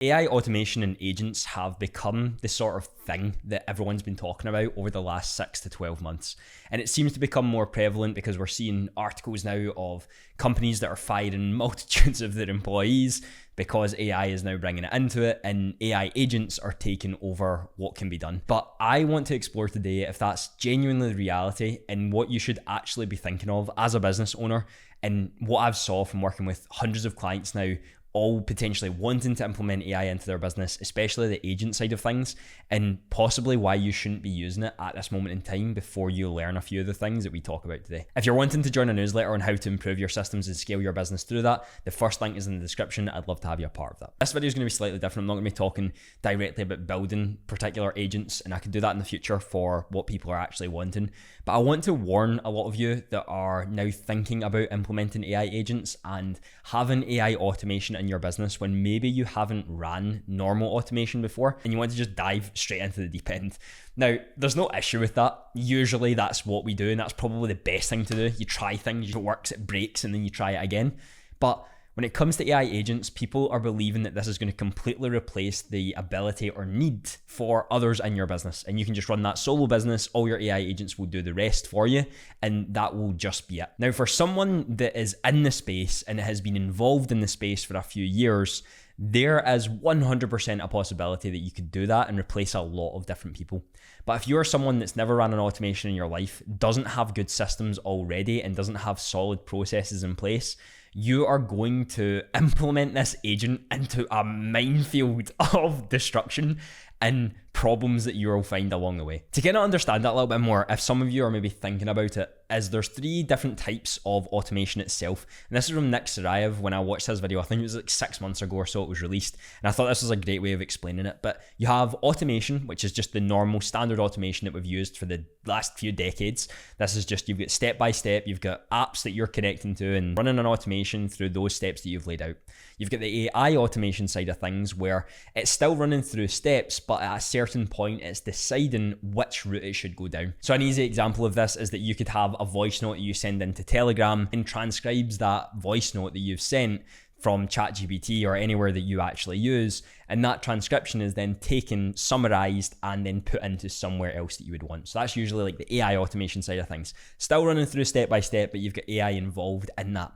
AI automation and agents have become the sort of thing that everyone's been talking about over the last 6 to 12 months. And it seems to become more prevalent because we're seeing articles now of companies that are firing multitudes of their employees because AI is now bringing it into it, and AI agents are taking over what can be done. But I want to explore today if that's genuinely the reality and what you should actually be thinking of as a business owner, and what I've saw from working with hundreds of clients now, all potentially wanting to implement AI into their business, especially the agent side of things, and possibly why you shouldn't be using it at this moment in time before you learn a few of the things that we talk about today. If you're wanting to join a newsletter on how to improve your systems and scale your business through that, the first link is in the description. I'd love to have you a part of that. This video is going to be slightly different. I'm not going to be talking directly about building particular agents, and I could do that in the future for what people are actually wanting. But I want to warn a lot of you that are now thinking about implementing AI agents and having AI automation in your business when maybe you haven't ran normal automation before and you want to just dive straight into the deep end. Now, there's no issue with that. Usually that's what we do, and that's probably the best thing to do. You try things, if it works, it breaks, and then you try it again. But when it comes to AI agents, people are believing that this is going to completely replace the ability or need for others in your business. And you can just run that solo business. All your AI agents will do the rest for you, and that will just be it. Now, for someone that is in the space and has been involved in the space for a few years, there is 100% a possibility that you could do that and replace a lot of different people. But if you're someone that's never ran an automation in your life, doesn't have good systems already, and doesn't have solid processes in place, you are going to implement this agent into a minefield of destruction and problems that you will find along the way. To kind of understand that a little bit more, if some of you are maybe thinking about it, is there's 3 different types of automation itself. And this is from Nick Sarayev. When I watched his video, I think it was like 6 months ago or so it was released. And I thought this was a great way of explaining it. But you have automation, which is just the normal standard automation that we've used for the last few decades. This is just, you've got step by step, you've got apps that you're connecting to and running an automation through those steps that you've laid out. You've got the AI automation side of things where it's still running through steps, but at a certain point, it's deciding which route it should go down. So an easy example of this is that you could have a voice note you send into Telegram and transcribes that voice note that you've sent from ChatGPT or anywhere that you actually use, and that transcription is then taken, summarized, and then put into somewhere else that you would want. So that's usually like the AI automation side of things. Still running through step by step, but you've got AI involved in that.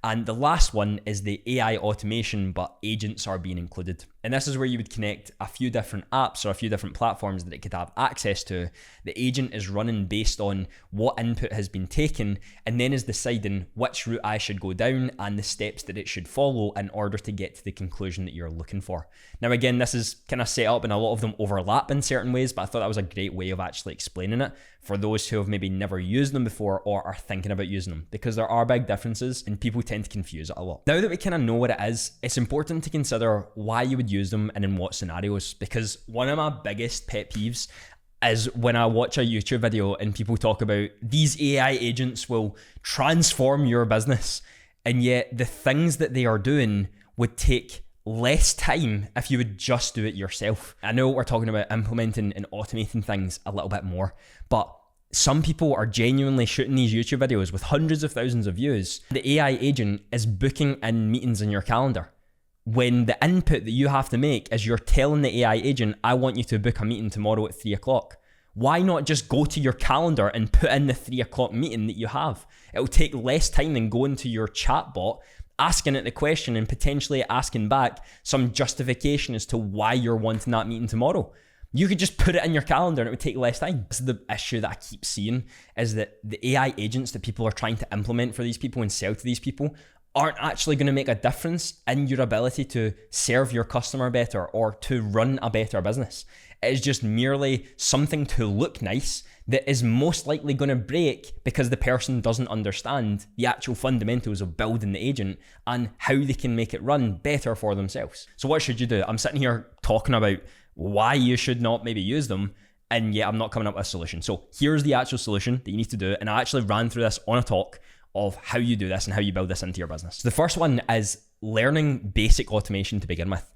And the last one is the AI automation, but agents are being included. And this is where you would connect a few different apps or a few different platforms that it could have access to. The agent is running based on what input has been taken, and then is deciding which route I should go down and the steps that it should follow in order to get to the conclusion that you're looking for. Now, again, this is kind of set up and a lot of them overlap in certain ways, but I thought that was a great way of actually explaining it for those who have maybe never used them before or are thinking about using them, because there are big differences and people tend to confuse it a lot. Now that we kind of know what it is, it's important to consider why you would use them and in what scenarios, because one of my biggest pet peeves is when I watch a YouTube video and people talk about these AI agents will transform your business, and yet the things that they are doing would take less time if you would just do it yourself. I know we're talking about implementing and automating things a little bit more, but some people are genuinely shooting these YouTube videos with hundreds of thousands of views. The AI agent is booking in meetings in your calendar, when the input that you have to make is you're telling the AI agent, I want you to book a meeting tomorrow at 3 o'clock. Why not just go to your calendar and put in the 3 o'clock meeting that you have? It'll take less time than going to your chatbot, asking it the question and potentially asking back some justification as to why you're wanting that meeting tomorrow. You could just put it in your calendar and it would take less time. This is the issue that I keep seeing, is that the AI agents that people are trying to implement for these people and sell to these people aren't actually going to make a difference in your ability to serve your customer better or to run a better business. It is just merely something to look nice that is most likely going to break because the person doesn't understand the actual fundamentals of building the agent and how they can make it run better for themselves. So what should you do? I'm sitting here talking about why you should not maybe use them, and yet I'm not coming up with a solution. So here's the actual solution that you need to do, and I actually ran through this on a talk of how you do this and how you build this into your business. So the first one is learning basic automation to begin with.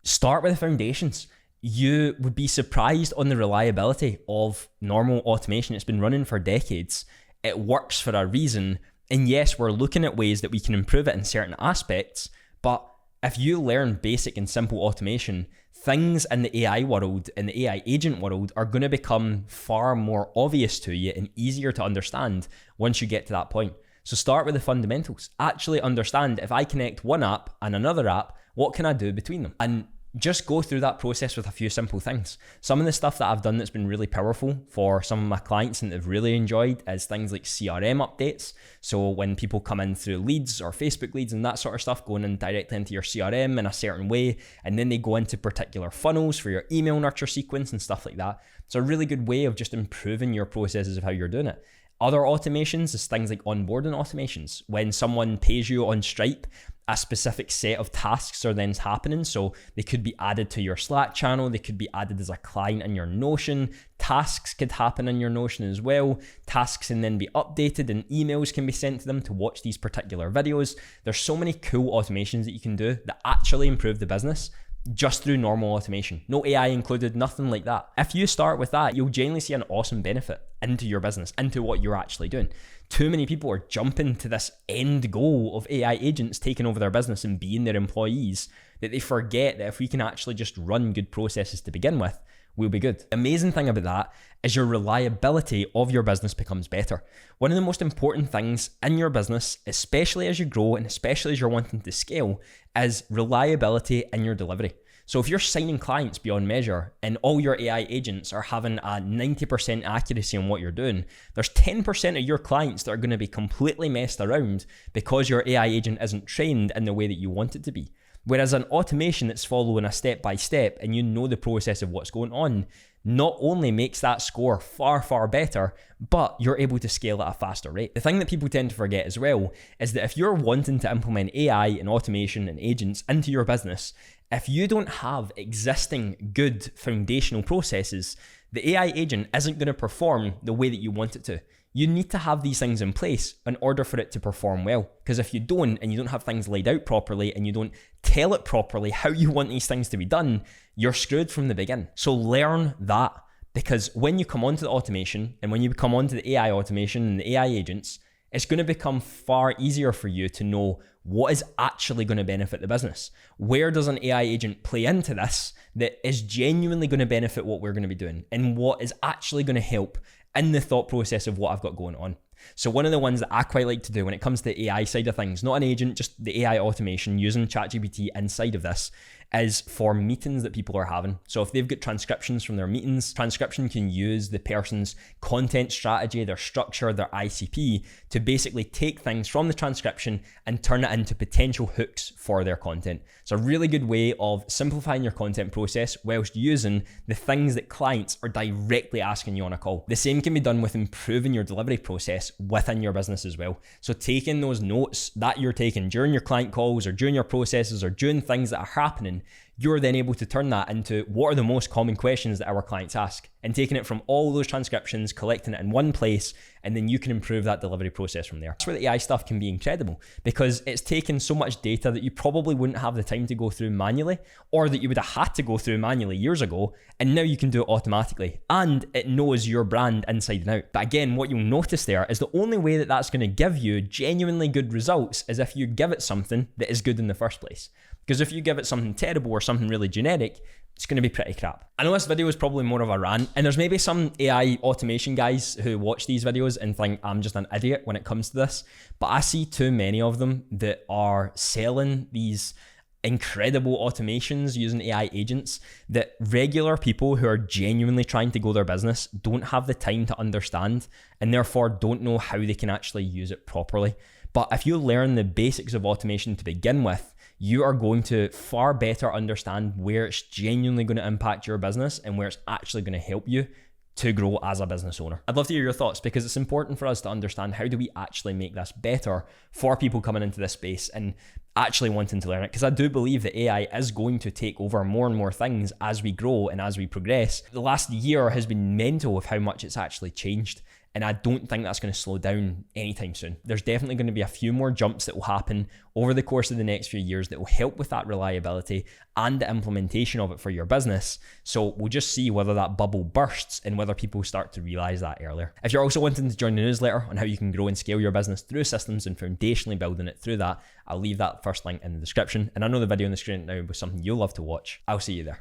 Start with the foundations. You would be surprised on the reliability of normal automation. It's been running for decades. It works for a reason. And yes, we're looking at ways that we can improve it in certain aspects, but If you learn basic and simple automation, things in the AI world, in the AI agent world, are going to become far more obvious to you and easier to understand once you get to that point. So start with the fundamentals. Actually understand, if I connect one app and another app, what can I do between them? And just go through that process with a few simple things. Some of the stuff that I've done that's been really powerful for some of my clients and they've really enjoyed is things like CRM updates. So when people come in through leads or Facebook leads and that sort of stuff, going in directly into your CRM in a certain way, and then they go into particular funnels for your email nurture sequence and stuff like that. It's a really good way of just improving your processes of how you're doing it. Other automations is things like onboarding automations. When someone pays you on Stripe, a specific set of tasks are then happening. So they could be added to your Slack channel. They could be added as a client in your Notion. Tasks could happen in your Notion as well. Tasks can then be updated and emails can be sent to them to watch these particular videos. There's so many cool automations that you can do that actually improve the business just through normal automation. No AI included, nothing like that. If you start with that, you'll genuinely see an awesome benefit into your business, into what you're actually doing. Too many people are jumping to this end goal of AI agents taking over their business and being their employees that they forget that if we can actually just run good processes to begin with, we'll be good. The amazing thing about that is your reliability of your business becomes better. One of the most important things in your business, especially as you grow and especially as you're wanting to scale, is reliability in your delivery. So if you're signing clients beyond measure and all your AI agents are having a 90% accuracy on what you're doing, there's 10% of your clients that are going to be completely messed around because your AI agent isn't trained in the way that you want it to be. Whereas an automation that's following a step by step and you know the process of what's going on, not only makes that score far, far better, but you're able to scale at a faster rate. The thing that people tend to forget as well is that if you're wanting to implement AI and automation and agents into your business, if you don't have existing good foundational processes, the AI agent isn't going to perform the way that you want it to. You need to have these things in place in order for it to perform well. Because if you don't, and you don't have things laid out properly, and you don't tell it properly how you want these things to be done, you're screwed from the beginning. So learn that, because when you come onto the automation, and when you come onto the AI automation and the AI agents, it's going to become far easier for you to know what is actually going to benefit the business. Where does an AI agent play into this that is genuinely going to benefit what we're going to be doing, and what is actually going to help in the thought process of what I've got going on. So one of the ones that I quite like to do when it comes to the AI side of things, not an agent, just the AI automation using ChatGPT inside of this, is for meetings that people are having. So if they've got transcriptions from their meetings, transcription can use the person's content strategy, their structure, their ICP to basically take things from the transcription and turn it into potential hooks for their content. It's a really good way of simplifying your content process whilst using the things that clients are directly asking you on a call. The same can be done with improving your delivery process within your business as well. So taking those notes that you're taking during your client calls or during your processes or during things that are happening, you're then able to turn that into what are the most common questions that our clients ask, and taking it from all those transcriptions, collecting it in one place, and then you can improve that delivery process from there. That's where the AI stuff can be incredible, because it's taken so much data that you probably wouldn't have the time to go through manually, or that you would have had to go through manually years ago, and now you can do it automatically, and it knows your brand inside and out. But again, what you'll notice there is the only way that that's going to give you genuinely good results is if you give it something that is good in the first place. Because if you give it something terrible or something really generic, it's going to be pretty crap. I know this video is probably more of a rant, and there's maybe some AI automation guys who watch these videos and think I'm just an idiot when it comes to this, but I see too many of them that are selling these incredible automations using AI agents that regular people who are genuinely trying to grow their business don't have the time to understand, and therefore don't know how they can actually use it properly. But if you learn the basics of automation to begin with, you are going to far better understand where it's genuinely going to impact your business and where it's actually going to help you to grow as a business owner. I'd love to hear your thoughts, because it's important for us to understand how do we actually make this better for people coming into this space and actually wanting to learn it, because I do believe that AI is going to take over more and more things as we grow and as we progress. The last year has been mental of how much it's actually changed. And I don't think that's going to slow down anytime soon. There's definitely going to be a few more jumps that will happen over the course of the next few years that will help with that reliability and the implementation of it for your business. So we'll just see whether that bubble bursts and whether people start to realize that earlier. If you're also wanting to join the newsletter on how you can grow and scale your business through systems and foundationally building it through that, I'll leave that first link in the description. And I know the video on the screen now was something you'll love to watch. I'll see you there.